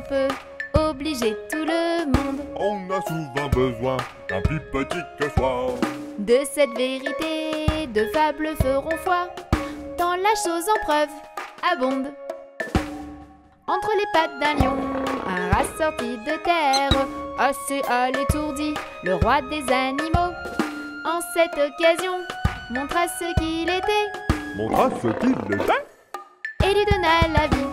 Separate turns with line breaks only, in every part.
peut obliger tout le monde.
On a souvent besoin d'un plus petit que soi.
De cette vérité, deux fables feront foi. Tant la chose en preuve abonde. Entre les pattes d'un lion, un rat sorti de terre, assez à l'étourdi, le roi des animaux. En cette occasion, montra ce qu'il était,
Montra ce qu'il était.
et lui donna la vie.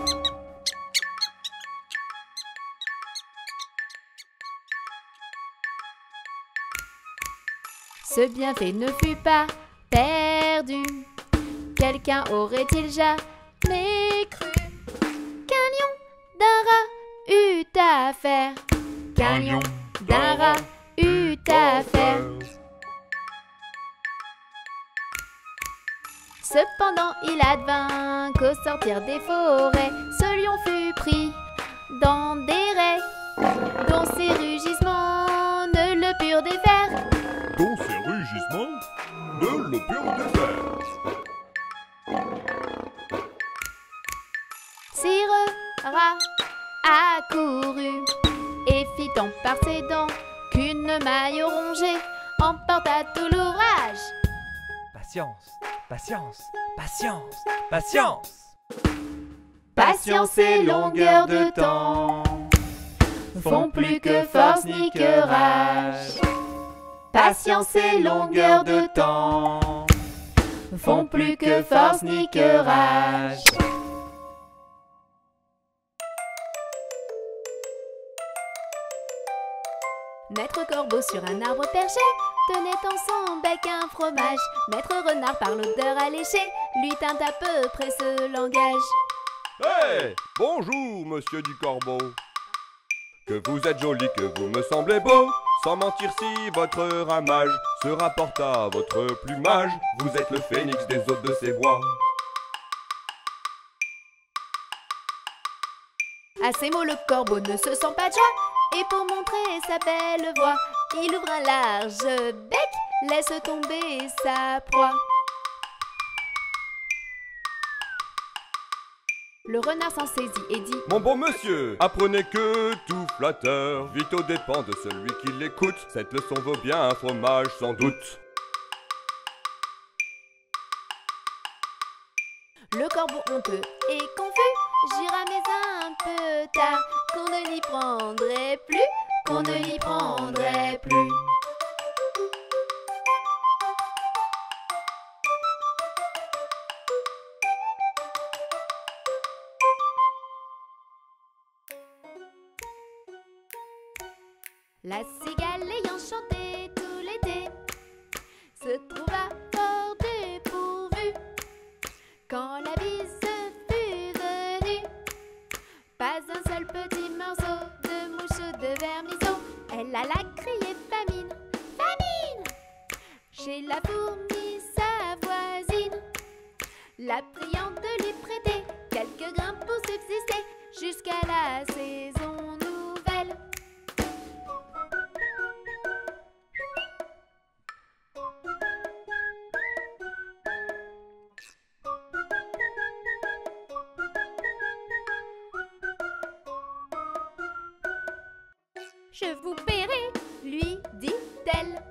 Ce bienfait ne fut pas perdu. Quelqu'un aurait-il jamais cru qu'un lion d'un rat eut à faire, qu'un lion d'un rat eut à faire. Cependant il advint qu'au sortir des forêts, ce lion fut pris dans des raies, dont ses rugissements ne le purent défaire.
Dont ces rugissements ne le purent défaire.
Sire rat accourut et fit tant par ses dents qu'une maille rongée emporta tout l'ouvrage.
Patience, patience, patience, patience.
Patience et longueur de temps font plus que force ni que rage. Patience et longueur de temps font plus que force ni que rage. Maître corbeau sur un arbre perché tenait en son bec un fromage. Maître renard par l'odeur alléchée lui tint à peu près ce langage.
Hey, bonjour, monsieur du corbeau. Que vous êtes joli, que vous me semblez beau. Sans mentir, si votre ramage se rapporte à votre plumage, vous êtes le phénix des hôtes de ces bois.
À ces mots, le corbeau ne se sent pas de joie, et pour montrer sa belle voix, il ouvre un large bec, laisse tomber sa proie. Le renard s'en saisit et dit:
Mon bon monsieur, apprenez que tout flatteur vit aux dépens de celui qui l'écoute. Cette leçon vaut bien un fromage sans doute.
Le corbeau honteux et confus jura mais un peu tard qu'on ne l'y prendrait plus, qu'on ne l'y prendrait plus. La cigale ayant chanté tout l'été se trouva fort dépourvue quand la bise fut venue. Pas un seul petit morceau de mouche de vermisseau. Elle alla crier famine, famine chez la fourmi sa voisine, la priant de lui prêter quelques grains pour subsister jusqu'à la saison nouvelle. Je vous paierai, lui dit-elle,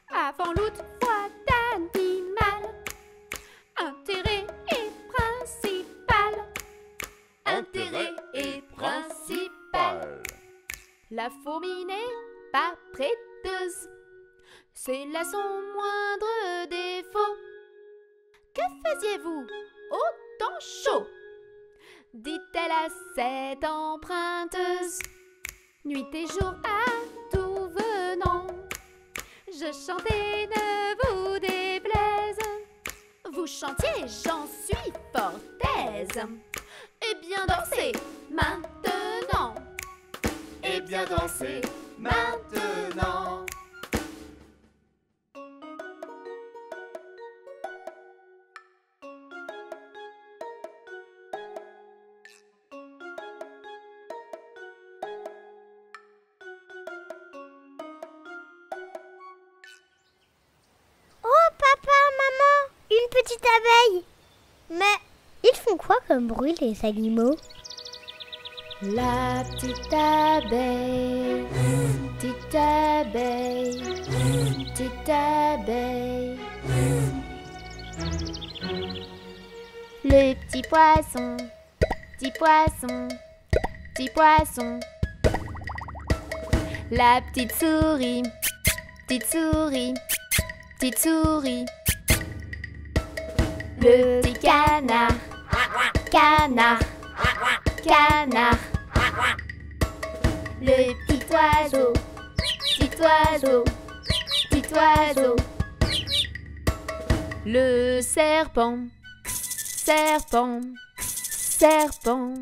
avant l'août foi d'animal. Intérêt est principal. Intérêt est principal. La fourmi n'est pas prêteuse, c'est là son moindre défaut. Que faisiez-vous au temps chaud? Dit-elle à cette emprunteuse. Nuit et jour à tout venant, je chantais, ne vous déplaise. Vous chantiez, j'en suis fort aise. Et bien danser maintenant. Et bien danser maintenant.
Une petite abeille. Mais ils font quoi comme bruit les animaux?
La petite abeille, petite abeille, petite abeille. Le petit poisson, petit poisson, petit poisson. La petite souris, petite souris, petite souris. Le petit canard, canard, canard. Le petit oiseau, petit oiseau, petit oiseau. Le serpent, serpent, serpent.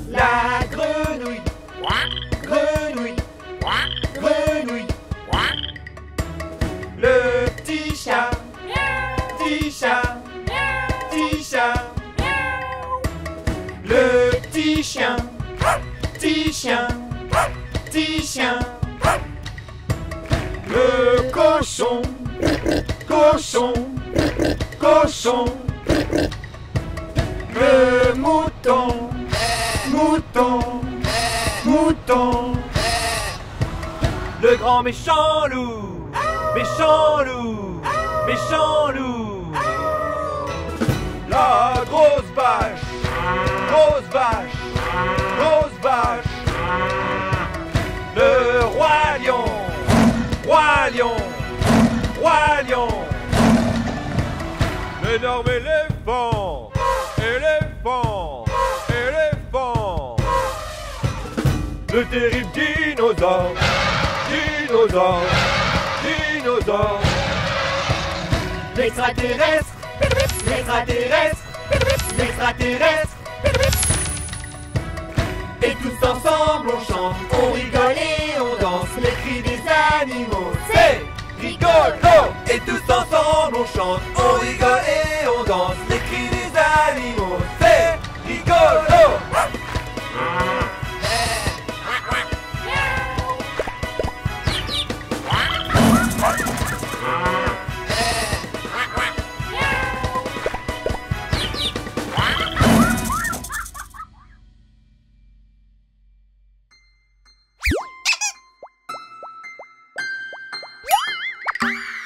La grenouille, grenouille, grenouille. Le petit chat, petit chat, petit chat. Le petit chien, petit chien, petit chien. Le cochon, cochon, cochon. Le mouton, mouton, mouton. Le grand méchant loup, méchant loup, méchant loup. La grosse vache, grosse vache, grosse vache. Le roi lion, roi lion, roi lion.
L'énorme éléphant, éléphant, éléphant. Le terrible dinosaure, dinosaure, dinosaure.
L'extraterrestre, l'extraterrestre, l'extraterrestre. Et tous ensemble on chante, on rigole et on danse. Les cris des animaux, c'est rigolo. Et tous ensemble on chante, on rigole et on danse. Les cris des animaux, c'est rigolo.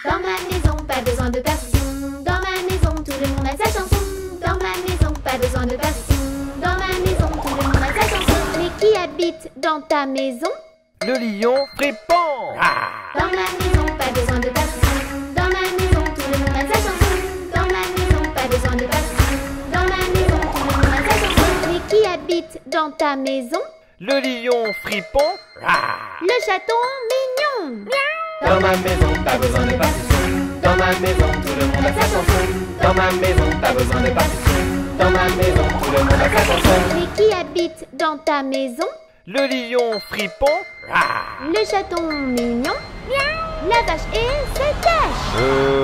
Dans ma maison, pas besoin de partition. Dans ma maison, tout le monde a sa chanson. Dans ma maison, pas besoin de partition. Dans ma maison, tout le monde a sa chanson. Mais qui habite dans ta maison?
Le lion fripon.
Dans ma maison, pas besoin de partition. Dans ma maison, tout le monde a sa chanson. Dans ma maison, pas besoin de partition. Dans ma maison, tout le monde a sa chanson. Mais qui habite dans ta maison?
Le lion fripon.
Le chaton mignon.
Dans ma maison, pas besoin de partition. Dans ma maison, tout le monde a sa chanson. Dans ma maison, pas besoin de partition. Dans ma maison, tout le monde a sa chanson.
Mais qui habite dans ta maison?
Le lion fripon.
Le chaton mignon. La vache et ses taches.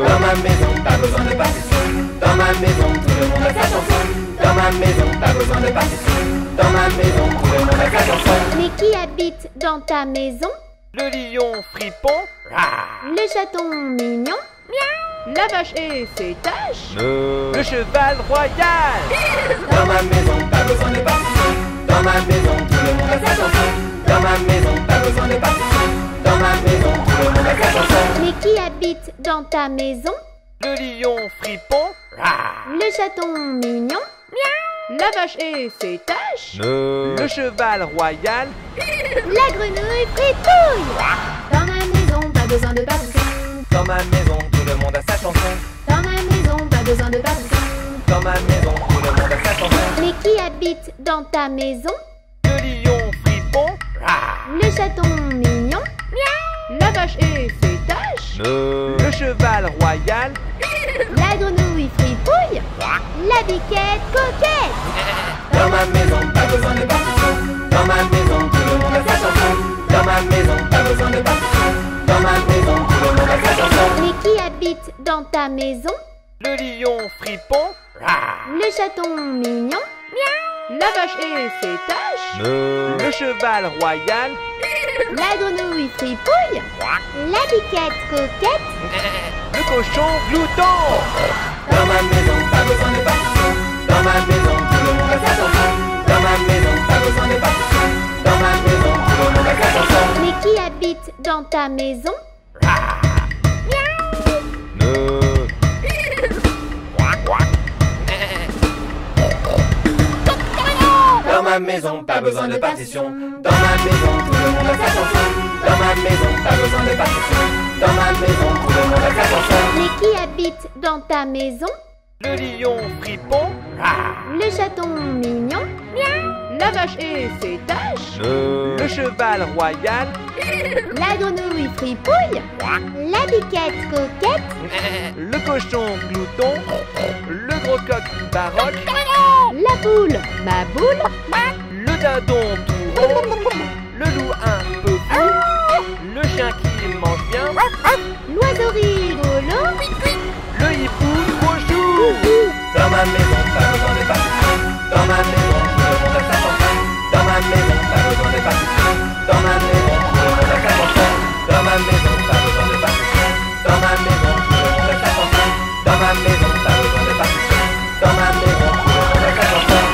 Dans ma maison, pas besoin de partition. Dans ma maison, tout le monde a sa chanson. Dans ma maison, pas besoin de partition. Dans ma maison, tout le monde a sa chanson.
Mais qui habite dans ta maison?
Le lion fripon.
Le chaton mignon. La vache et ses taches.
Le cheval royal. Dans ma maison, pas besoin de partition. Dans ma maison, tout le monde a sa chanson. Dans ma maison, pas besoin de partition. Dans ma maison, tout le monde a sa chanson.
Mais qui habite dans ta maison?
Le lion fripon.
Le chaton mignon. La vache et ses taches.
Le cheval royal.
La grenouille fripouille. Dans ma maison, pas besoin de partition.
Dans ma maison, tout le monde a sa chanson.
Dans ma maison, pas besoin de partition.
Dans ma maison, tout le monde a sa chanson.
Mais qui habite dans ta maison?
Le lion fripon.
Le chaton mignon. La vache et ses taches.
Le cheval royal.
La grenouille fripouille. La biquette coquette.
Dans ma maison, pas besoin de partition. Dans ma maison, tout le monde a sa chanson. Dans ma maison, pas besoin de partition. Dans ma maison, tout le monde a sa chanson.
Mais qui habite dans ta maison?
Le lion fripon.
Le chaton mignon. La vache et ses taches.
Le cheval royal.
La grenouille fripouille. La biquette coquette.
Le cochon glouton.
Dans ma maison, pas besoin de partition. Dans ma maison, tout le monde a sa chanson. Dans ma
ma maison, pas besoin de partition. Dans ma maison, tout le monde a sa chanson.
Mais qui habite dans ta maison?
Dans ma maison, pas besoin de partition. Dans ma maison, tout le monde a sa chanson. Dans ma maison, pas besoin de partition. Dans ma maison, tout le monde a sa chanson.
Mais qui habite dans ta maison?
Le lion fripon,
Le chaton mignon? La vache et ses taches?
le cheval royal,
La grenouille fripouille? La biquette coquette?
le cochon glouton, le gros coq baroque,
La poule ma boule?
le dindon tout rond, le loup un peu fou, le chien qui mange bien,
L'oiseau rigolo?
le hibou trop chou.
Dans ma maison, pas besoin de partition. Dans ma maison, tout le monde a sa chanson. Dans ma maison, pas besoin de partition. Dans ma maison, tout le monde a sa chanson. Dans ma maison, pas besoin de partition. Dans ma maison, tout le monde a sa chanson. Dans ma maison, pas besoin de partition. Dans ma maison, tout le monde a sa chanson.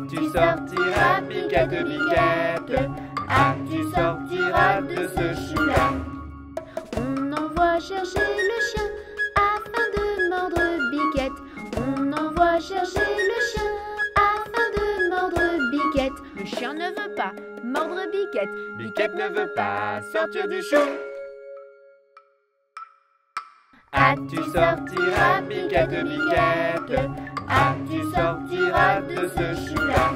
Tu sortiras, Biquette, Biquette. Tu sortiras de ce chou-là.
On envoie chercher le chien afin de mordre Biquette. On envoie chercher le chien afin de mordre Biquette. Le chien ne veut pas mordre Biquette.
Biquette ne veut pas sortir du chou. Tu sortiras, Biquette, Biquette. Tu sortiras de ce chou-là.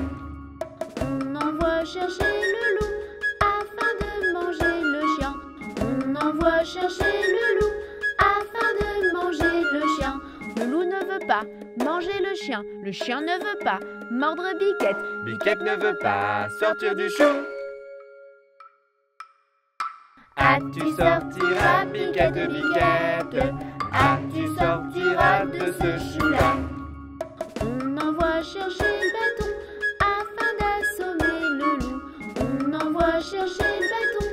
On envoie chercher le loup afin de manger le chien. On envoie chercher le loup afin de manger le chien. Le loup ne veut pas manger le chien ne veut pas mordre Biquette.
Biquette ne veut pas sortir du chou. Tu sortiras, Biquette, Biquette. Tu sortiras de ce chou-là.
On envoie chercher le bâton afin d'assommer le loup. On envoie chercher le bâton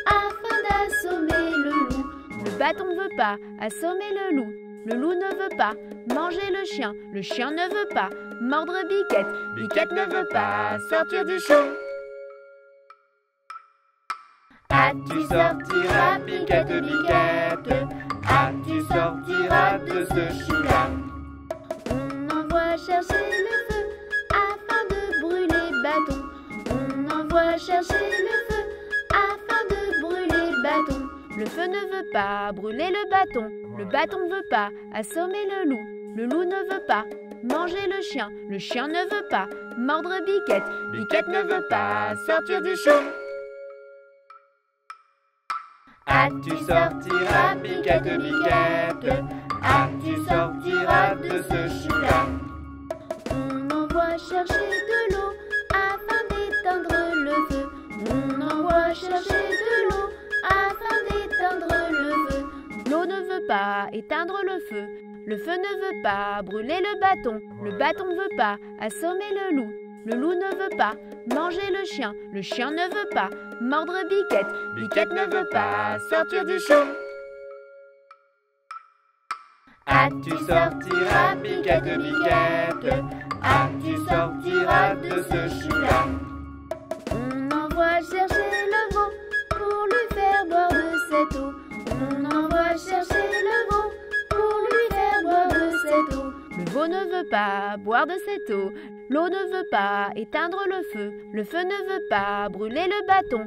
afin d'assommer le loup. Le bâton ne veut pas assommer le loup. Le loup ne veut pas manger le chien ne veut pas mordre Biquette.
Biquette ne veut pas sortir du chou. Tu sortiras, Biquette, Biquette. Tu sortiras de ce chou-là.
On envoie chercher le feu afin de brûler bâton. On envoie chercher le feu afin de brûler bâton. Le feu ne veut pas brûler le bâton ne veut pas assommer le loup ne veut pas manger le chien ne veut pas mordre Biquette.
Biquette ne veut pas sortir du chou. Tu sortiras, Biquette, Biquette. Tu sortiras de ce chou-là.
On envoie chercher de l'eau afin d'éteindre le feu. On envoie chercher de l'eau afin d'éteindre le feu. L'eau ne veut pas éteindre le feu ne veut pas brûler le bâton ne veut pas assommer le loup ne veut pas manger le chien ne veut pas mordre Biquette.
Biquette ne veut pas sortir du chou. Tu sortiras, Biquette, Biquette. Tu sortiras de ce chou-là.
On envoie chercher le veau pour lui faire boire de cette eau. On envoie chercher le veau pour lui faire boire de cette eau. Le veau ne veut pas boire de cette eau. L'eau ne veut pas éteindre le feu ne veut pas brûler le bâton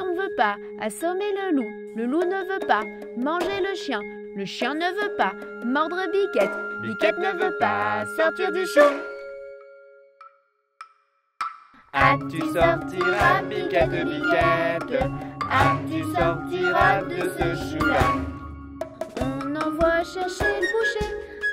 ne veut pas assommer le loup ne veut pas manger le chien ne veut pas mordre Biquette.
Biquette ne veut pas sortir du chou. Tu sortiras, Biquette, Biquette. Tu sortiras de ce chou-là.
On envoie chercher le boucher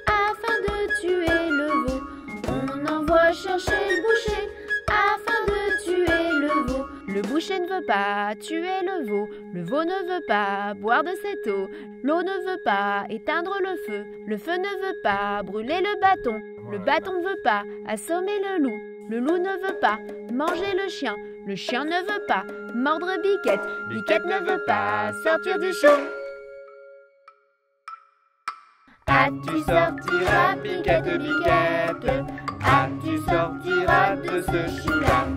afin de tuer le veau. On envoie chercher le boucher afin de tuer le veau. Le boucher ne veut pas tuer le veau ne veut pas boire de cette eau. L'eau ne veut pas éteindre le feu ne veut pas brûler le bâton Le bâton ne veut pas assommer le loup. Le loup ne veut pas manger le chien. Le chien ne veut pas mordre Biquette. Biquette ne veut pas sortir du chou.
Ah, tu sortiras, Biquette, Biquette. Ah, tu sortiras de ce chou-là.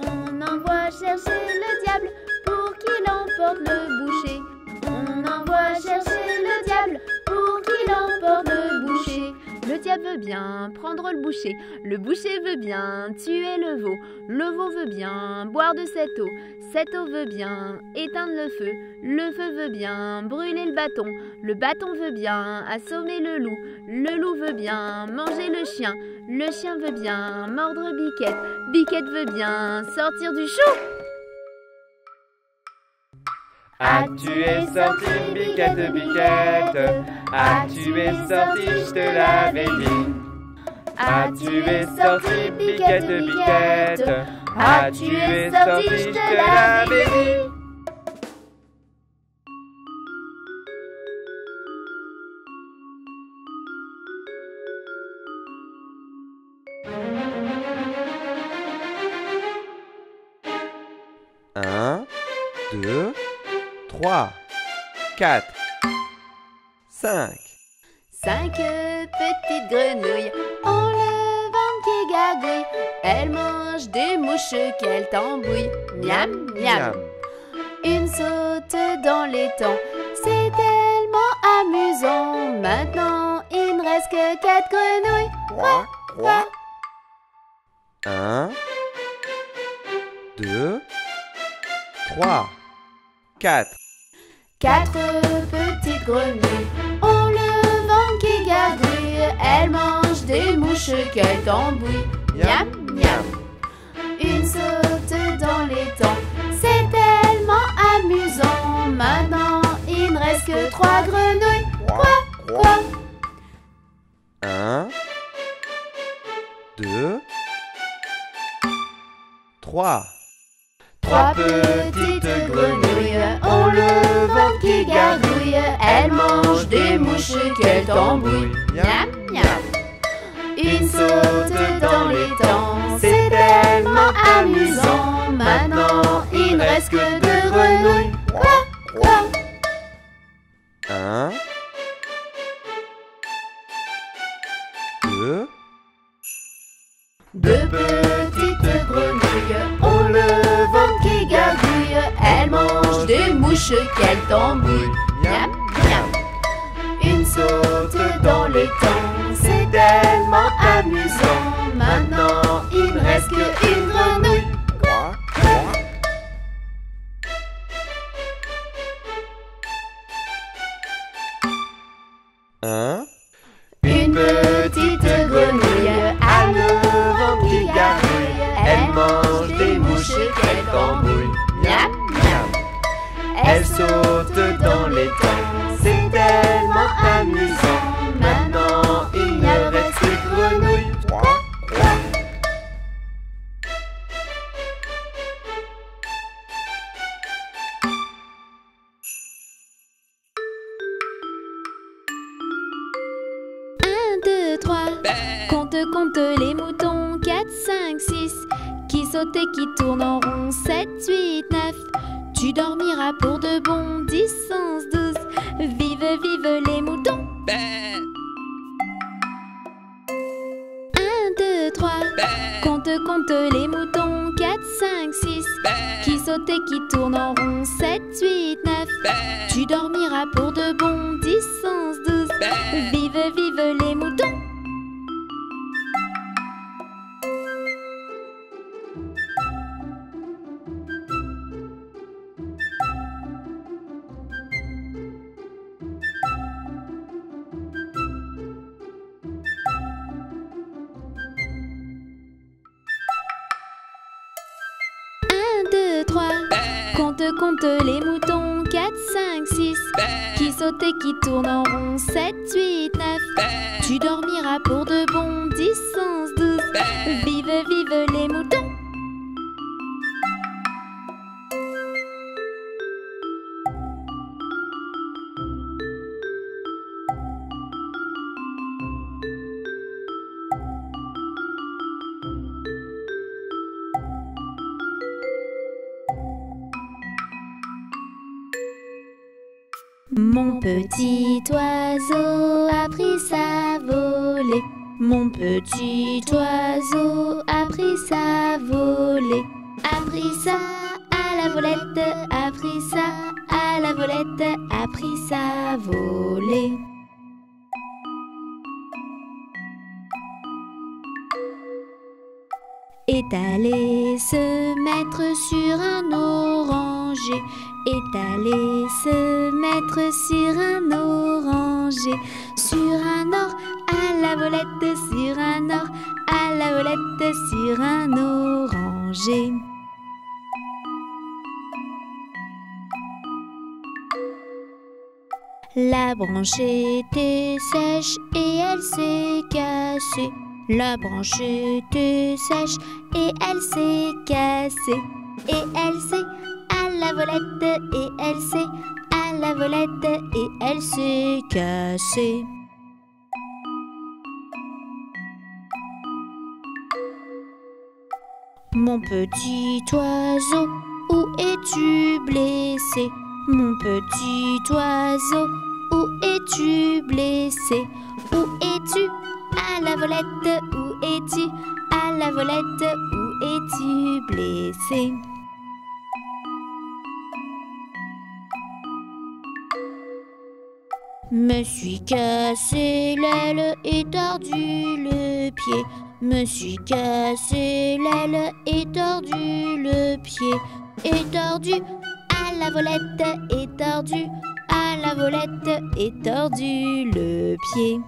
On envoie chercher le diable pour qu'il emporte le boucher. On envoie chercher le diable pour qu'il emporte le boucher. Le diable veut bien prendre le boucher. Le boucher veut bien tuer le veau. Le veau veut bien boire de cette eau. Cette eau veut bien éteindre le feu. Le feu veut bien brûler le bâton. Le bâton veut bien assommer le loup. Le loup veut bien manger le chien. Le chien veut bien mordre Biquette. Biquette veut bien sortir du chou.
Ah, tu es sorti, Biquette, Biquette. Ah, tu es sorti, je te l'avais dit. Ah, tu es sorti, Biquette, Biquette. Ah, tu es sorti, je te l'avais dit.
Un, 2, 3, 4, 5.
5 petites grenouilles ont le ventre qui gargouille. Elles mangent des mouches qu'elles tambouillent. Miam, miam. Une saute dans l'étang, c'est tellement amusant. Maintenant, il ne reste que 4 grenouilles. Quoi, quoi?
1, 2, 3, 4.
4 petites grenouilles ont le ventre qui gargouille. Elles mangent des mouches qu'elles tambouillent. Miam, miam. Une saute dans l'étang, c'est tellement amusant. Maintenant, il ne reste que 3 grenouilles. Quoi, quoi?
1, 2, 3.
3 petites grenouilles ont le ventre qui gargouille. Elles mangent des mouches qu'elles tambouillent. Miam, miam. Une saute dans l'étang, c'est tellement amusant. Maintenant, il ne reste que 2 grenouilles. Quoi, quoi?
1, 2.
2 petites grenouilles ont le ventre qui gargouille. Elles mangent des mouches qu'elles tambouillent. Miam, miam. Une saute dans l'étang, c'est tellement amusant. Maintenant, il ne reste qu'une grenouille.
Quoi, quoi? 1,
Une petite grenouille a le ventre qui gargouille. Elle mange des mouches qu'elle tambouille. Miam, miam. Elle saute dans l'étang, c'est tellement amusant. Maintenant, il ne reste qu'une grenouille.
Quoi, quoi?
1, 2, 3, compte, compte les moutons. 4, 5, 6, qui sautent et qui tournent en rond. 7, 8, 9, tu dormiras pour de bon. 10, 11, 12, vive, vive les moutons. 1, 2, 3, compte, compte les moutons. 4, 5, 6, qui sautent et qui tournent en rond. 7, 8, 9, tu dormiras pour de bon. 10, 11, 12, vive, vive les moutons. Compte, compte les moutons. 4, 5, 6, qui sautent et qui tournent en rond. 7, 8, 9, tu dormiras pour de bon. 10, 11, 12, vive, vive les moutons. Mon petit oiseau a pris sa volée. Mon petit oiseau a pris sa volée. A pris ça à la volette, a pris ça à la volette, a pris sa volée. Est allé se mettre sur un oranger. Est allé se mettre sur un oranger. Sur un or à la volette, sur un or à la volette, sur un oranger. La branche était sèche et elle s'est cassée. La branche était sèche et elle s'est cassée. Et elle s'est à la volette, et elle s'est à la volette, et elle s'est cassée. Mon petit oiseau, où es-tu blessé? Mon petit oiseau, où es-tu blessé? Où es-tu? À la volette, où es-tu? À la volette, où es-tu blessé? Me suis cassé l'aile et tordu le pied. Me suis cassé l'aile et tordu le pied. Et tordu à la volette, et tordu à la volette, et tordu le pied.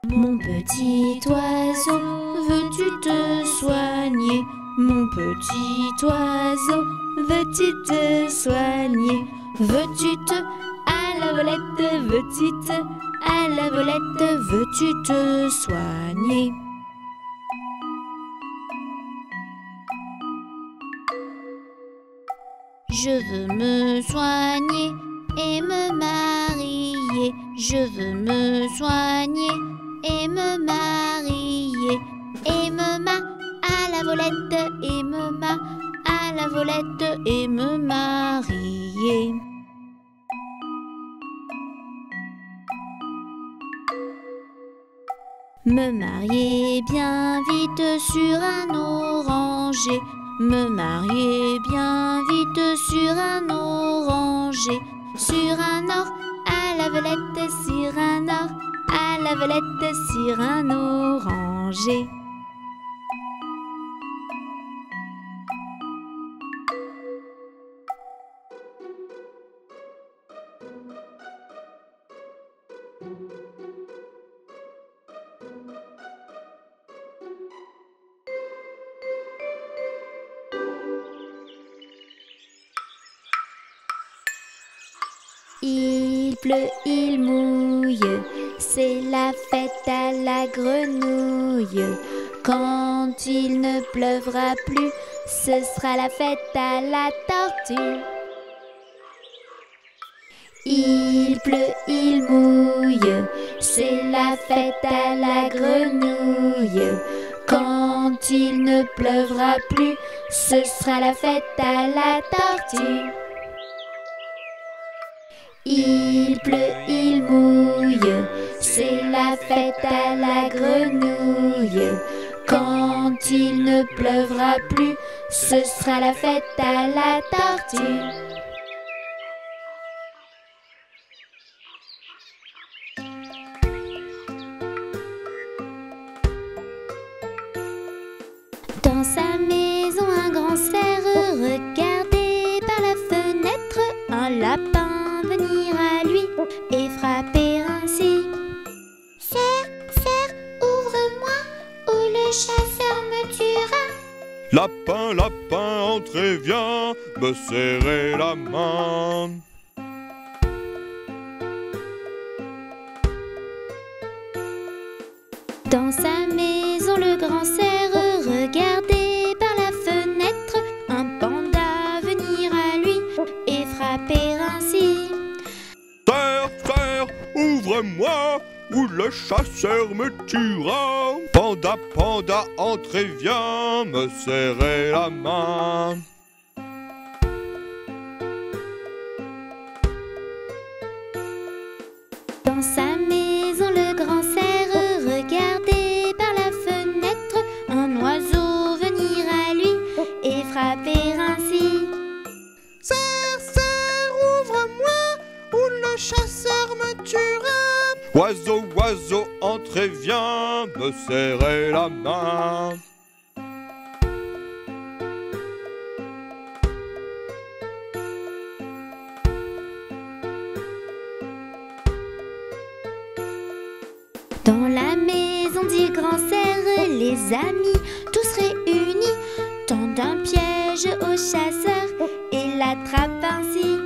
Mon petit oiseau, veux-tu te soigner? Mon petit oiseau, veux-tu te soigner? Veux-tu te à la volette, veux-tu te à la volette, veux-tu te soigner? Je veux me soigner et me marier. Je veux me soigner et me marier. Et me à la volette, et me à la volette, et me marier. Me marier bien vite sur un oranger. Me marier bien vite sur un oranger. Sur un or à la volette, sur un or à la volette, sur un oranger. Il pleut, il mouille, c'est la fête à la grenouille. Quand il ne pleuvra plus, ce sera la fête à la tortue. Il pleut, il mouille, c'est la fête à la grenouille. Quand il ne pleuvra plus, ce sera la fête à la tortue. Il pleut, il mouille, c'est la fête à la grenouille. Quand il ne pleuvra plus, ce sera la fête à la tortue. Dans sa maison, un grand cerf regardait par la fenêtre un lapin venir à lui et frapper ainsi. Cerf, cerf, ouvre-moi ou le chasseur me tuera.
Lapin, lapin, entrez, viens me serrer la main.
Dans sa maison, le grand cerf regardait par la fenêtre un panda venir à lui et frapper ainsi.
Cerf, cerf, ouvre-moi ou le chasseur me tuera. Panda, panda, entre et viens me serrer la main.
Dans sa maison, le grand cerf regardait par la fenêtre un oiseau venir à lui et frapper ainsi.
Cerf, cerf, ouvre-moi, ou le chasseur me tuera.
Oiseau, oiseau, entre et viens me serrer la main.
Dans la maison du grand cerf, les amis, tous réunis, tendent un piège au chasseur et l'attrapent ainsi.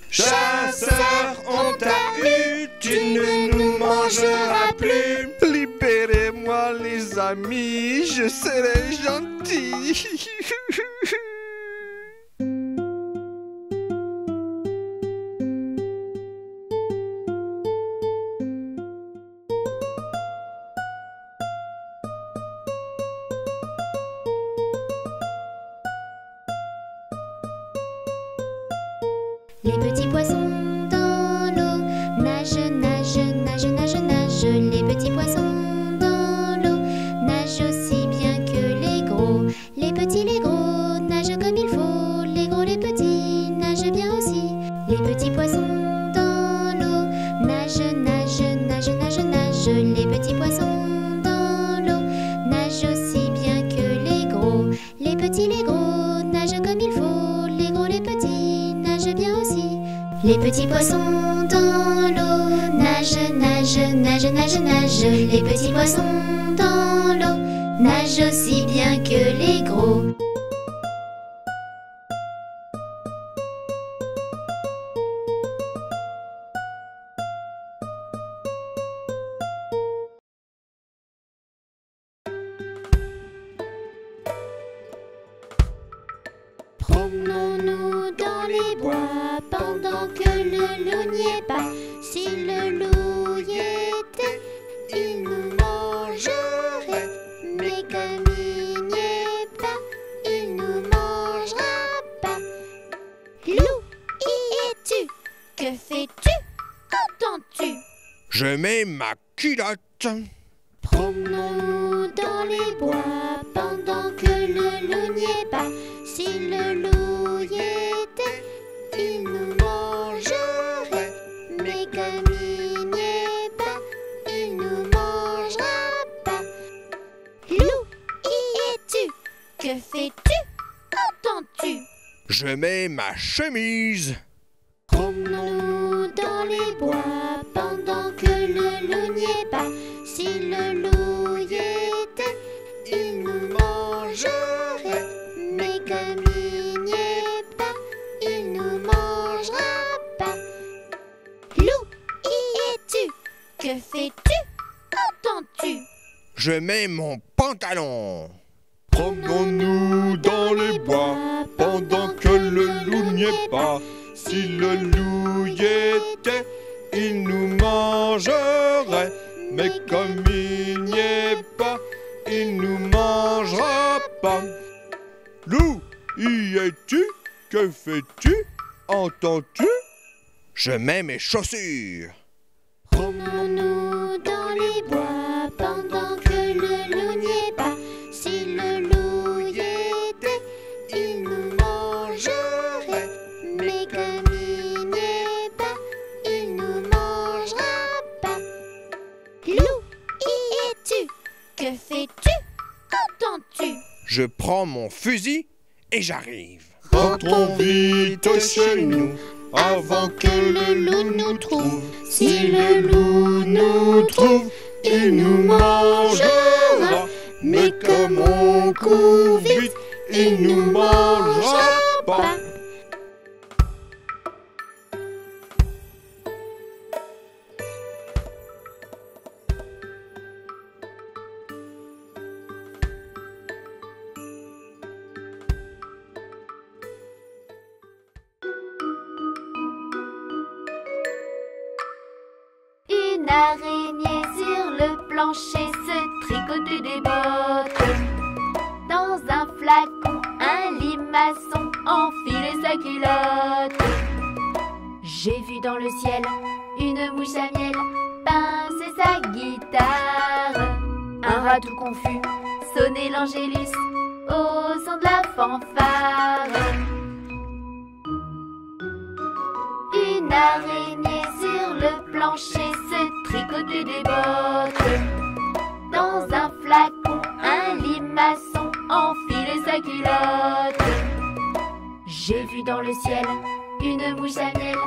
Chasseur, on t'a eu, tu ne nous mangeras plus.
Libérez-moi les amis, je serai gentil.
Les petits poissons dans l'eau nagent, nagent, nagent, nagent, nagent. Les petits poissons dans l'eau nagent aussi bien que les gros. Les petits, les gros nagent comme il faut. Les gros, les petits nagent bien aussi. Les petits poissons dans l'eau nagent, nagent, nagent, nagent, nagent. Les petits poissons dans l'eau nagent aussi bien que les gros. Les petits, les gros nagent comme il faut. Les gros, les petits nagent bien aussi. Les petits poissons dans l'eau nagent, nagent, nagent, nagent, nagent. Les petits poissons dans l'eau nagent aussi bien que les gros. Promenons-nous dans les bois pendant que le loup n'y est pas. Si le loup y était, il nous mangerait. Mais comme il n'y est pas, il nous mangera pas. Loup, y es-tu? Que fais-tu? Qu'entends-tu?
Je mets ma culotte.
Promenons-nous dans les bois pendant que le loup n'y est pas. Si le loup y était, il nous mangerait. Mais comme il n'y est pas, il nous mangera pas. Loup, y es-tu? Que fais-tu? Qu'entends-tu?
Je mets ma chemise.
Promenons-nous dans les bois pendant que le loup n'y est pas. Si le loup y était, il nous mangerait. Mais comme il n'y est pas, il nous mangera pas. Loup, y es-tu? Que fais-tu? Qu'entends-tu?
Je mets mon pantalon. Promenons-nous dans les bois pendant que le loup n'y est pas. Si le loup y était, il nous mangerait. Mais comme il n'y est pas, il nous mangera pas. Loup, y es-tu? Que fais-tu? Entends-tu? Je mets mes chaussures.
Promenons-nous dans les bois pendant que le loup n'y est pas. Si le loup y était, il nous mangerait. Mais comme il n'y est pas, il nous mangera pas. Loup, y es-tu? Que fais-tu? Qu'entends-tu?
Je prends mon fusil et j'arrive.
Rentrons vite chez nous, avant que le loup nous trouve. Si le loup nous trouve, il nous mangera. Mais comme on court vite, il nous mangera pas.
Une araignée plancher se tricoter des bottes. Dans un flacon, un limaçon enfiler sa culotte. J'ai vu dans le ciel une mouche à miel pincer sa guitare. Un rat tout confus sonner l'angélus au son de la fanfare. Une araignée sur le plancher se tricoter des bottes. Dans un flacon, un limaçon enfiler sa culotte. J'ai vu dans le ciel une mouche à miel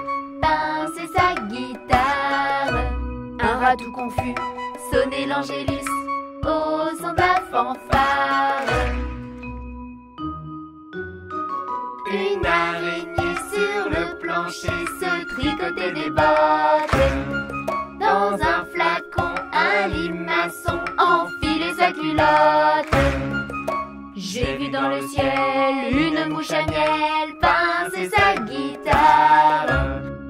pincer sa guitare. Un rat tout confus sonner l'angélus au son de la fanfare. Une araignée sur le plancher se tricoter des bottes. Dans un flacon, un limaçon enfiler sa culotte. J'ai vu dans le ciel une mouche à miel pincer sa guitare.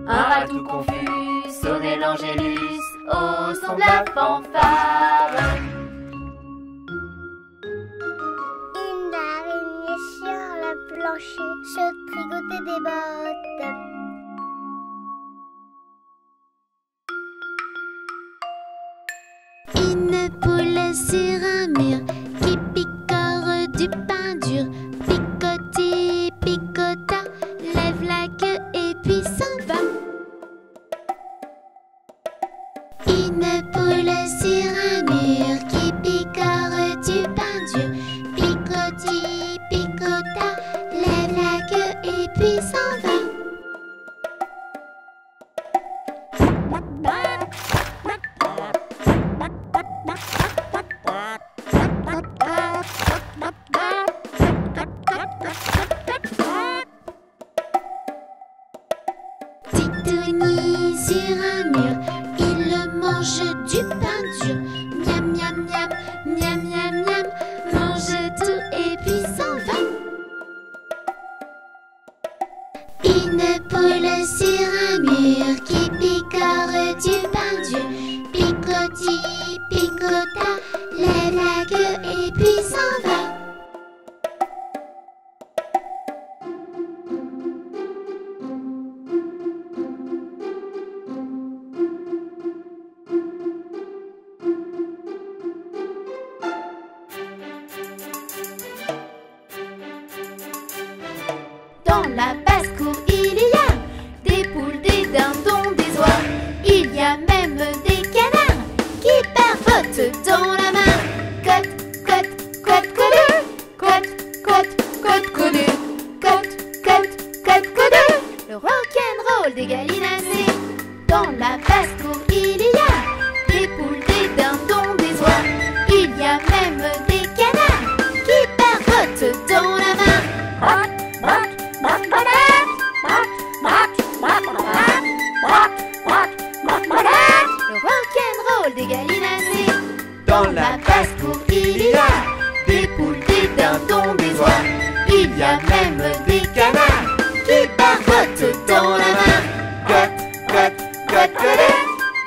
Un rat tout confus sonner l'angélus au son de la fanfare.
Une araignée sur le plancher se tricoter des bottes. Une poule sur un mur qui picore du pain dur. Picoti, picota, lève la queue et puis s'en va. Une poule sur un mur qui picore du pain dur. Picoti, picota, lève la queue et puis s'en va. Titouni sur un mur, il mange du pain dur. Miam, miam, miam, miam, miam, miam, mange tout et puis s'en va. Une poule sur un mur qui picore du pain dur. Picoti, picota, lève la queue et puis s'en va.
Dans la basse-cour, il y a des poules, des dindons, des oies. Il y a même des canards qui barbotent dans la main. Cote, cote, cote, cote, cote, cote, cote, cote, cote, cote, cote, cote. Le rock'n'roll des gallinacés. Dans la basse-cour, il y a des poules, des dindons, des oies. Il y a même des canards qui barbotent dans la main. Le rock'n'roll des gallinacés.
Dans la basse-cour, il y a des poules, des dindons, des oies. Il y a même des canards qui barbotent dans la main. Cote, cote, cote, cote,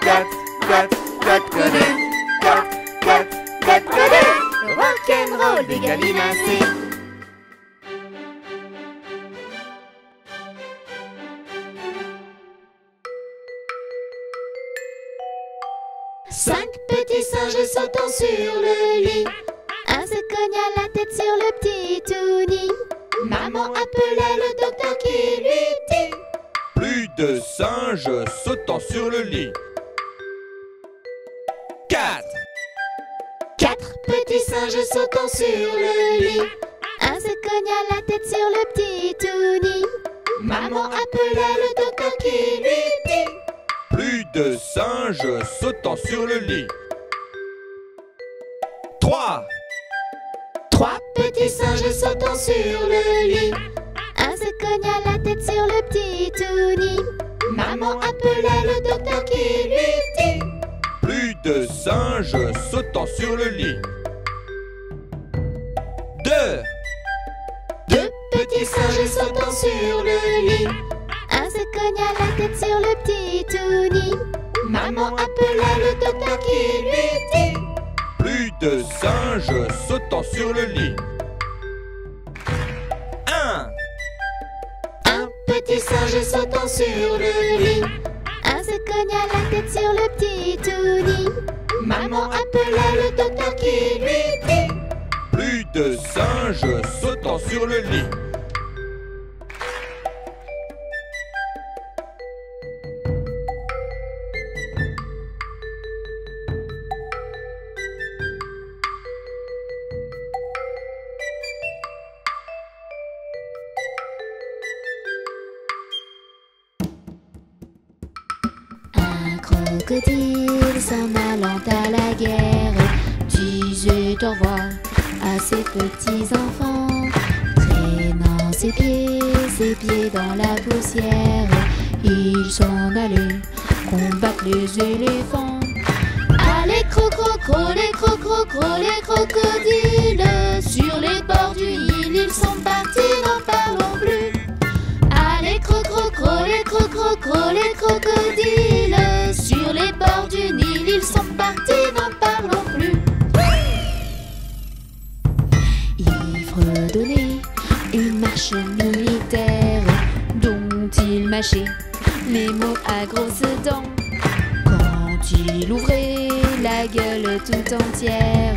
cote, cote, cote, cote, cote, cote, cote.
Le rock'n'roll des gallinacés.
Cinq petits singes sautant sur le lit. Un se cogna la tête sur le petit tout nid. Maman appela le docteur qui lui dit:
Plus de singes sautant sur le lit. 4.
Quatre petits singes sautant sur le lit. Un se cogna la tête sur le petit tout nid. Maman appela le docteur qui lui dit:
Plus de singes sautant sur le lit. 3.
Trois petits singes sautant sur le lit. Un se cogna la tête sur le petit tout nid. Maman appela le docteur qui lui dit:
Plus de singes sautant sur le lit. 2.
Deux petits singes sautant sur le lit. Un se cogna la tête sur le petit tout nid. Maman appela le docteur qui lui dit:
de singes sautant sur le lit.
Un petit singe sautant sur le lit. Un se cogna la tête sur le petit Touni. Maman appela le docteur qui lui dit:
Plus de singes sautant sur le lit.
Un crocodile s'en allant à la guerre disait au revoir à ses petits enfants, traînant ses pieds dans la poussière. Ils s'en allaient combattre les éléphants. Allez crocro, les crocodiles, sur les bords du Nil ils sont partis, n'en parlons plus. Allez crocro, les crocodiles, sur les bords du Nil ils sont partis, n'en parlons plus. Il fredonnait une marche militaire dont il mâchait les mots à grosses dents. Quand il ouvrait la gueule tout entière,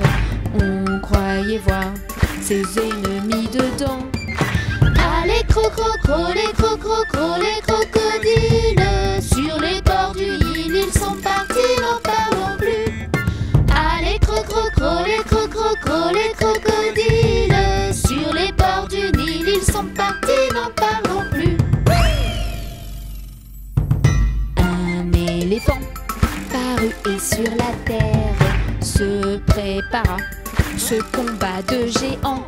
on croyait voir ses ennemis dedans. Allez crocro, les crocodiles, sur les bords du Nil ils sont partis, n'en parlons plus. Allez crocro, les crocodiles, sur les bords du Nil ils sont partis, n'en parlons plus. Un éléphant parut et sur la terre se prépara ce combat de géants.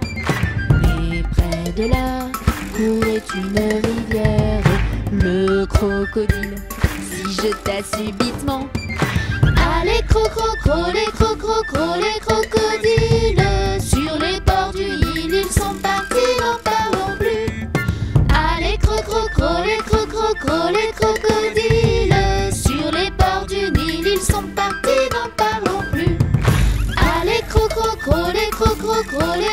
Mais près de là courait une rivière. Le crocodile s'y jeta subitement. Allez crocro, les crocodiles, sur les bords du Nil ils sont partis, n'en parlons plus. Allez crocro, les crocodiles, sur les bords du Nil ils sont partis, n'en parlons plus. Allez crocro, les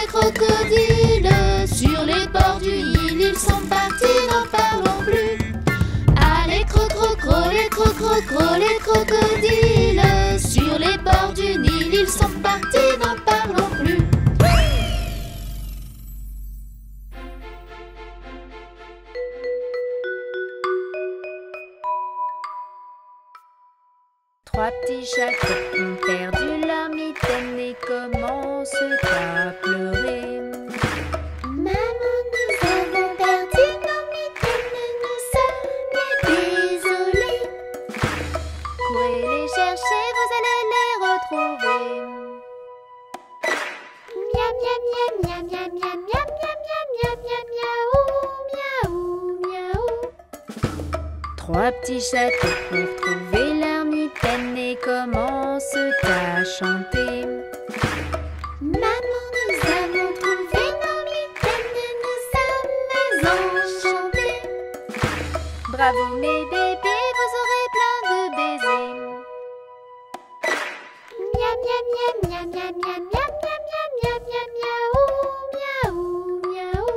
crocodiles, sur les bords du Nil ils sont partis, n'en parlons plus. Allez crocro, les crocodiles, sur les bords du Nil ils sont partis, n'en parlons plus.
3 petits chats ont perdu leur mitaine et commencent à pleurer.
Maman, nous avons perdu nos mitaines, nous sommes désolés.
Courez les chercher, vous allez les retrouver.
Miam miam miam miam miam miam miam miam miam miam miaou miaou.
3 petits chats ont retrouvé leur mitaine et commencent à chanter.
Maman, nous avons trouvé nos mitaines, nous sommes enchantés.
Bravo mes bébés, vous aurez plein de baisers.
Miam miam miam miam miam miam miam miam miam miaou miaou.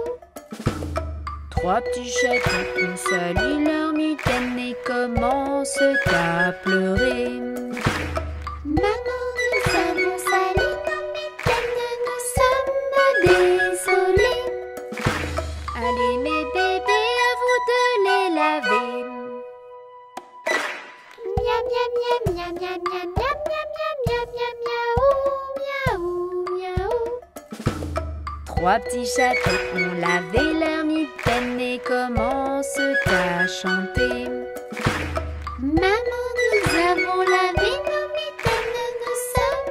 3 petits chats ont sali leur mitaine et commencent à pleurer.
Maman, nous avons sali nos mitaines, nous sommes désolés.
Allez mes bébés, à vous de les laver.
Miam miam miam miam miam miam miam miam miam miaou miaou.
3 petits chats ont lavé leur mitaine et commencent à chanter.
Maman, nous avons lavé nos mitaines, nous sommes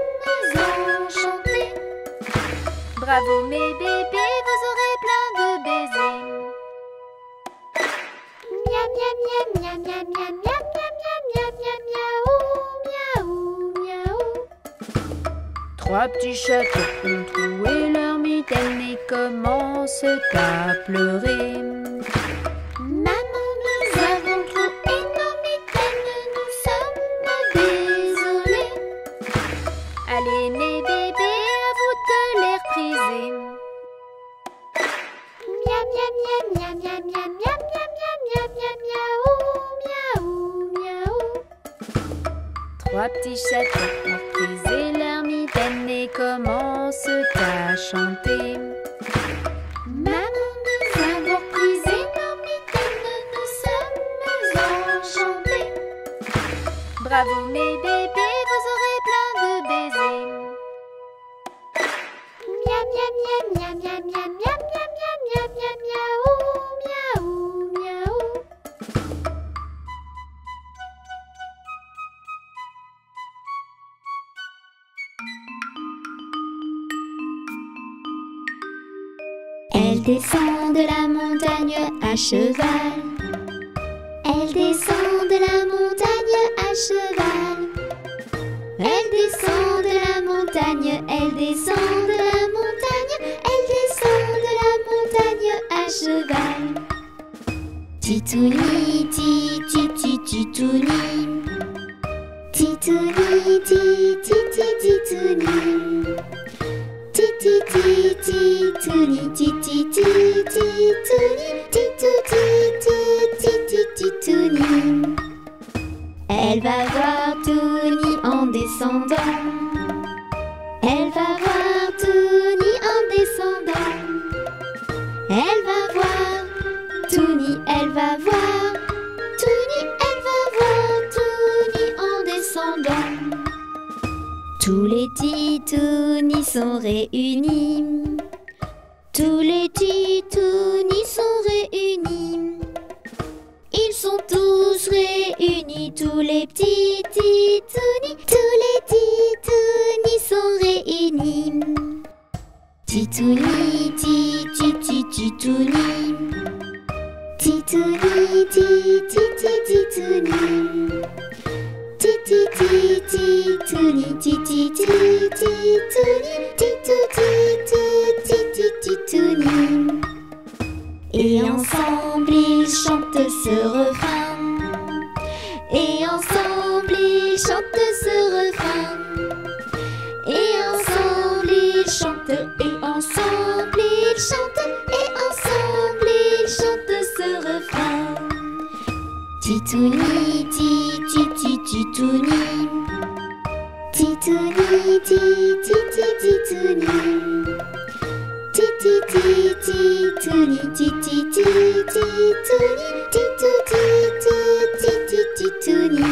enchantés.
Bravo mes bébés, vous aurez plein de baisers.
Miam miam miam miam miam miam miam miam miam miaou miaou.
3 petits chats ont troué leur mitaine et commencent à pleurer.
Maman, nous avons trouvé nos mitaines, nous sommes désolés.
Allez mes bébés, brisé.
Miam miam miam miam miam miam miam miam miam miam miaou miaou miaou.
Trois petits chatons ont brisé leur mitaine et commencent à chanter.
Maman nous avons brisé nos mitaines, nous sommes enchantés.
Bravo mes bébés, vous aurez plein de baisers.
Miam miam miam miam miam miam miam miam miam miam miaou miaou miaou. Elle descend de la montagne à cheval. Elle descend de la montagne à cheval. Elle descend de la montagne, elle descend de la montagne, elle descend de la montagne à cheval. Titouni, titi, titouni. Titouni, titi, titouni. Titi, titi, titouni, titi, titouni. Titou, titi, titouni. Elle va voir Touni en descendant. Elle va voir Touni en descendant. Elle va voir Touni, elle va voir Touni, elle va voir Touni en descendant. Tous les titounis sont réunis. Tous les titounis sont réunis. Ils sont tous réunis, tous les petits titounis. Tous les titounis sont réunis. Titouni, titi, titouni. Titouni, titi, titouni. Titi, titouni, titi, titouni. Titou, titi, titouni. Et ensemble ils chantent ce refrain. Et ensemble ils chantent ce refrain. Et ensemble ils chantent. Et ensemble ils chantent. Et ensemble ils chantent ce refrain. Titouni, titi, titouni. Titouni, titi, titouni. Titi, titouni, titi, titouni. Titou, titi, titouni.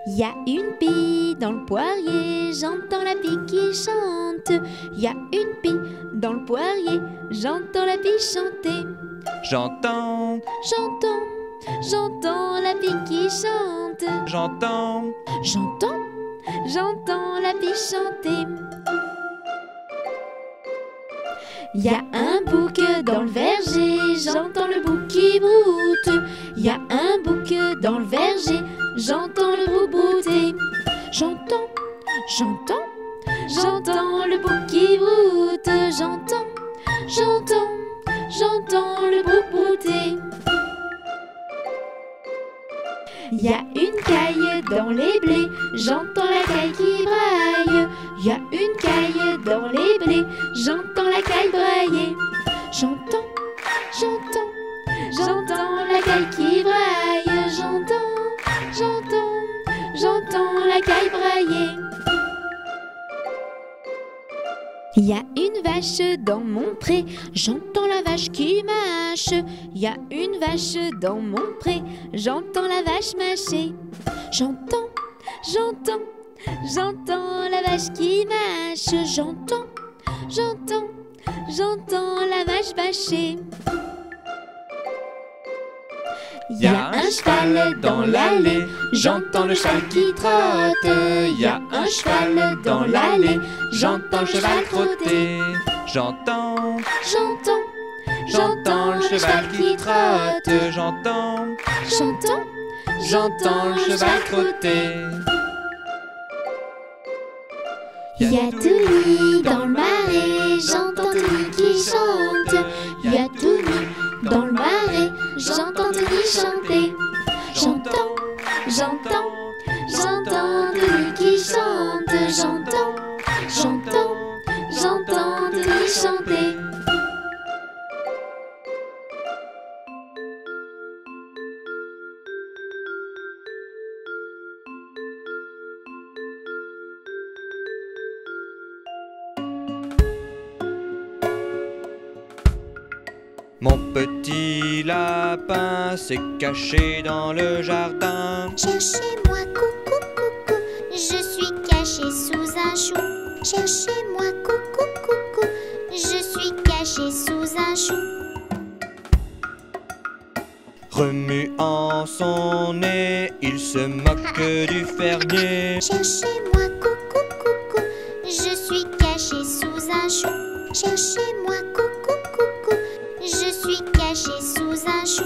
Y a une pie dans le poirier, j'entends la pie qui chante. Y a une pie dans le poirier, j'entends la pie chanter.
J'entends,
J'entends la pie qui chante.
j'entends,
J'entends la pie chanter. Y a un bouc dans le verger, j'entends le bouc qui broute. Y a un bouc dans le verger, j'entends le bouc brouter. J'entends le bouc qui broute. J'entends le bouc brouter. Y a une caille dans les blés, j'entends la caille qui braille. Y a une caille dans les blés, j'entends la caille brailler. J'entends la caille qui braille. J'entends la caille brailler. Y a une vache dans mon pré, j'entends la vache qui mâche. Y a une vache dans mon pré, j'entends la vache mâcher. J'entends la vache qui mâche. J'entends la vache bâcher.
y a un cheval dans l'allée, j'entends le cheval qui trotte. Y a un cheval dans l'allée, j'entends le cheval trotter. J'entends le cheval qui trotte. J'entends le cheval trotter.
Y a Touni dans le marais, j'entends Touni qui chante. Y a Touni dans le marais, j'entends Tony chanter. J'entends, j'entends, j'entends Tony qui chante. J'entends, j'entends, j'entends Tony chanter.
Mon petit lapin s'est caché dans le jardin.
Cherchez-moi, coucou, coucou, je suis caché sous un chou. Cherchez-moi, coucou, coucou, je suis caché sous un chou.
Remuant son nez, il se moque du fermier.
Cherchez-moi, coucou, coucou, je suis caché sous un chou. Cherchez-moi, coucou, coucou, je suis caché sous un chou.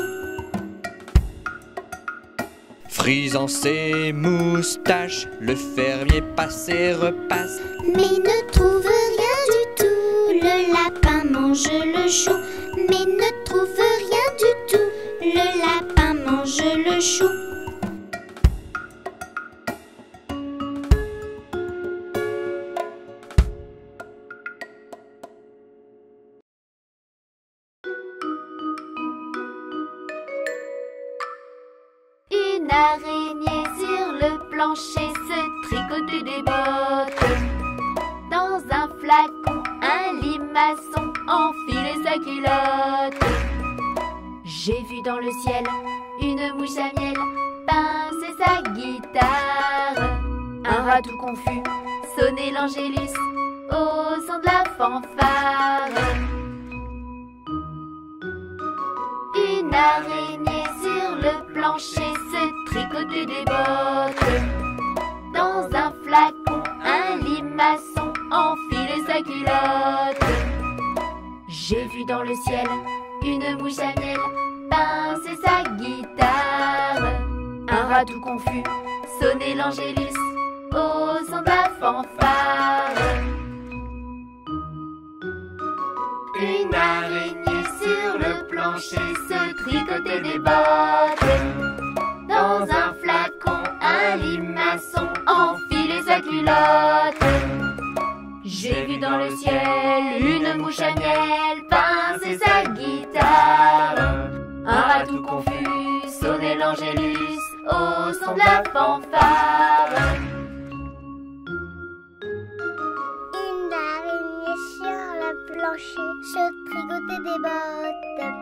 Frisant ses moustaches, le fermier passe et repasse.
Mais ne trouve rien du tout, le lapin mange le chou. Mais ne trouve rien du tout, le lapin mange le chou.
Une araignée sur le plancher se tricotait des bottes. Dans un flacon, un limaçon enfilait sa culotte. J'ai vu dans le ciel une mouche à miel pincer sa guitare. Un rat tout confus sonnait l'angélus au son de la fanfare. Une araignée sur le plancher se tricotait des bottes. Dans un flacon, un limaçon enfilait sa culotte. J'ai vu dans le ciel une mouche à miel pincer sa guitare. Un rat tout confus sonnait l'angélus au son de la fanfare. Une araignée sur le plancher se tricotait des bottes. Dans un flacon, un limaçon enfilait sa culotte. J'ai vu dans le ciel une mouche à miel pincer sa guitare. Un rat tout confus sonnait l'angélus au son de la fanfare.
Une araignée sur le plancher se tricotait des bottes.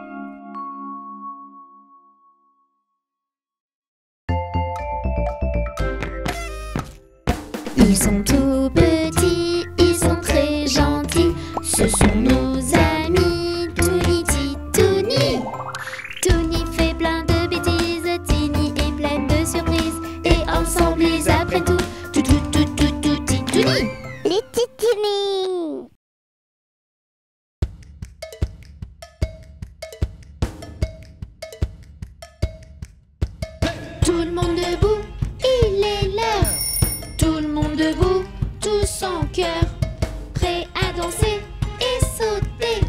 Ils sont tout petits, ils sont très gentils. Ce sont nos amis, Tony, Titouni. Tony fait plein de bêtises, Tini est pleine de surprises. Et ensemble ils apprennent tout, Titouni. Les Titini. Tout le monde debout, il est l'heure. Tout le monde debout, tous en chœur, prêts à danser et sauter.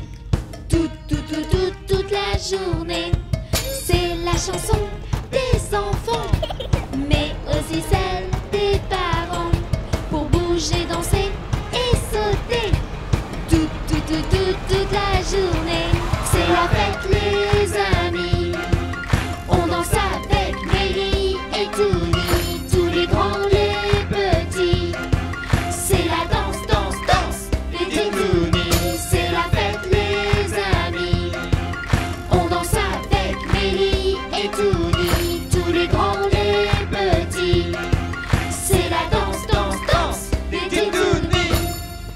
Toute la journée. C'est la chanson des enfants, mais aussi celle des parents. Pour bouger, danser et sauter. Toute la journée. C'est la fête les amis. On danse avec Mélie et Tony, tous les grands, les petits. C'est la danse, danse, danse des Titounis. C'est la fête les amis. On danse avec Mélie et Tony, tous les grands, les petits. C'est la danse, danse, danse des Titounis.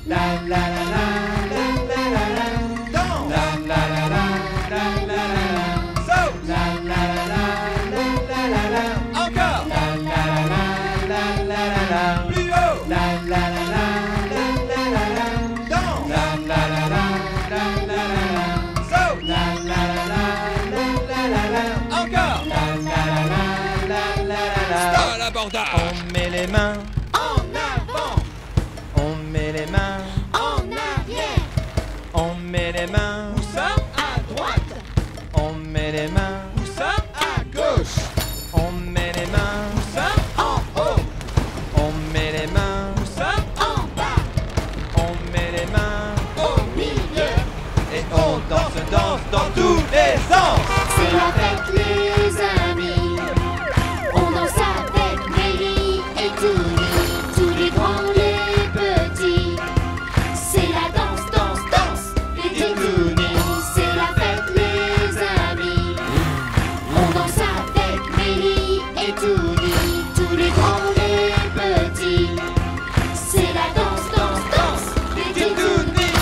La la la la la la la la. Danse. La la la la la la la la. Saute. La la la la la la la. Encore. La la la la la la la. Plus haut. La la la la la la la la. Danse. La la la la la la la la. Saute. La la la la la la la. Encore. La la la la la la la.
Stop l'abordage.
On met les mains,
En avant.
on met les mains,
En arrière.
on met les mains,
Où ça? À droite.
on met les mains,
Où tous les sens.
C'est la fête les amis. On danse avec Mélie et Touni, tous les grands, les petits. C'est la danse, danse, danse, les Titounis. C'est la fête les amis. On danse avec Mélie et Touni, tous les grands, les petits. C'est la danse, danse, danse, les Titounis.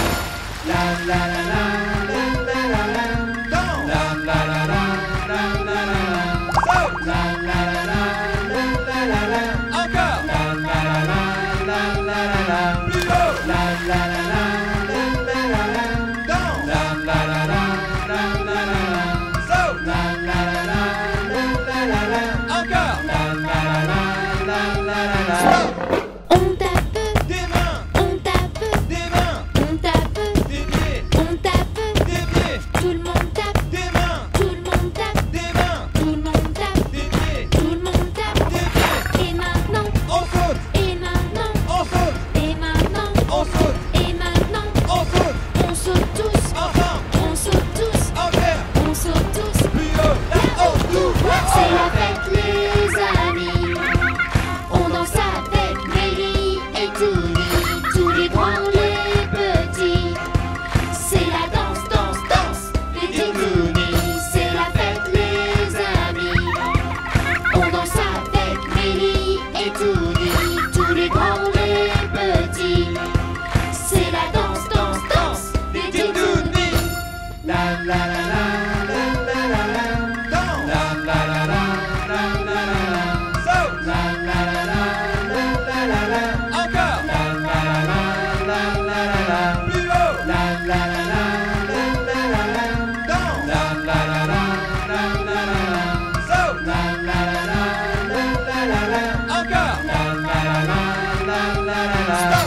La la la la la la la la. Danse. La la la la la la la la. Saute. La la la la la la la la. Encore. La la la la la la la la. Plus haut. La la la la la la la la. Danse. La la la la la la la la. Saute. La la la la la la la la. Encore. La la la la la la la la. Stop.
On tape,
Des mains.
on tape,
Des mains.
on tape,
Des pieds.
on tape.
Des pieds.
Tout le monde tape,
Des mains.
tout le monde tape,
Des mains.
tout le monde tape,
Des pieds.
tout le monde tape.
Des pieds.
Et maintenant,
On saute.
et maintenant,
On saute.
et maintenant,
On saute.
et maintenant.
On saute.
On saute tous,
Ensemble.
on saute tous,
En l'air.
on saute tous.
Plus haut. Là-haut. Tout.
C'est la fête les amis. On danse avec Mélie et Touni, tous les grands, les petits. C'est la danse, danse, danse, les Titounis. C'est la fête les amis. On danse avec Mélie et Touni, tous les grands, les petits. C'est la danse, danse, danse, les Titounis.
La la la la la la la la. Danse. La la la la la la la la. Saute. La la la la la la la la. Encore. La la la la la la la. Plus haut. La la la la la la la la. Danse. La la la la la la la la. Saute. La la la la la la la la. Encore. La la la la la la la la. Stop.